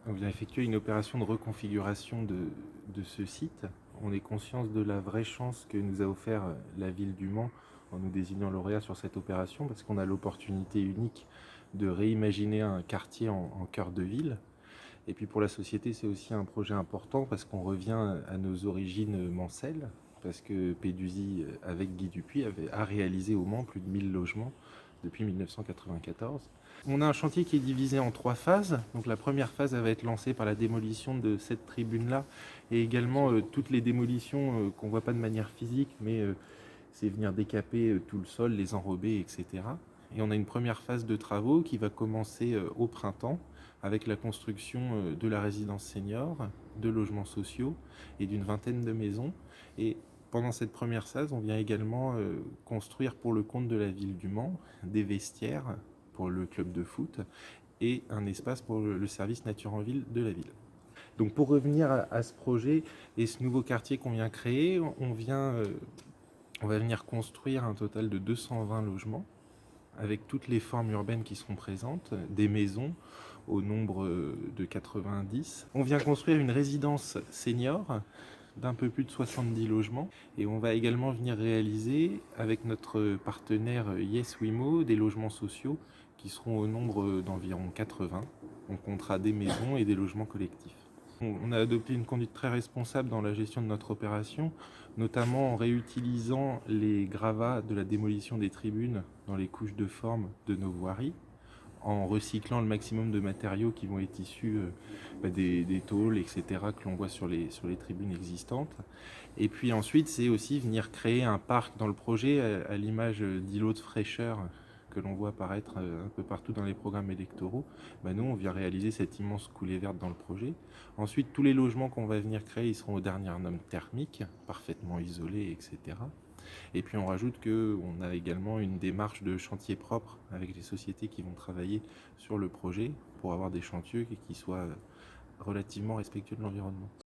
On vient effectuer une opération de reconfiguration de ce site. On est conscient de la vraie chance que nous a offert la ville du Mans en nous désignant lauréat sur cette opération, parce qu'on a l'opportunité unique de réimaginer un quartier en cœur de ville. Et puis pour la société, c'est aussi un projet important parce qu'on revient à nos origines mancelles, parce que Pédusie, avec Guy Dupuis, a réalisé au Mans plus de 1000 logements depuis 1994. On a un chantier qui est divisé en 3 phases. Donc la première phase va être lancée par la démolition de cette tribune-là et également toutes les démolitions qu'on ne voit pas de manière physique, mais c'est venir décaper tout le sol, les enrober, etc. Et on a une première phase de travaux qui va commencer au printemps avec la construction de la résidence senior, de logements sociaux et d'une vingtaine de maisons. Et pendant cette première phase, on vient également construire pour le compte de la ville du Mans des vestiaires pour le club de foot et un espace pour le service nature en ville de la ville. Donc pour revenir à ce projet et ce nouveau quartier qu'on vient créer, on va venir construire un total de 220 logements avec toutes les formes urbaines qui seront présentes, des maisons au nombre de 90. On vient construire une résidence senior d'un peu plus de 70 logements et on va également venir réaliser avec notre partenaire Yes Wimo des logements sociaux qui seront au nombre d'environ 80. On comptera des maisons et des logements collectifs. On a adopté une conduite très responsable dans la gestion de notre opération, notamment en réutilisant les gravats de la démolition des tribunes dans les couches de forme de nos voiries, en recyclant le maximum de matériaux qui vont être issus des tôles, etc., que l'on voit sur les tribunes existantes. Et puis ensuite, c'est aussi venir créer un parc dans le projet à l'image d'îlots de fraîcheur que l'on voit apparaître un peu partout dans les programmes électoraux. Nous, on vient réaliser cette immense coulée verte dans le projet. Ensuite, tous les logements qu'on va venir créer, ils seront aux dernières normes thermiques, parfaitement isolés, etc. Et puis on rajoute qu'on a également une démarche de chantier propre avec les sociétés qui vont travailler sur le projet pour avoir des chantiers qui soient relativement respectueux de l'environnement.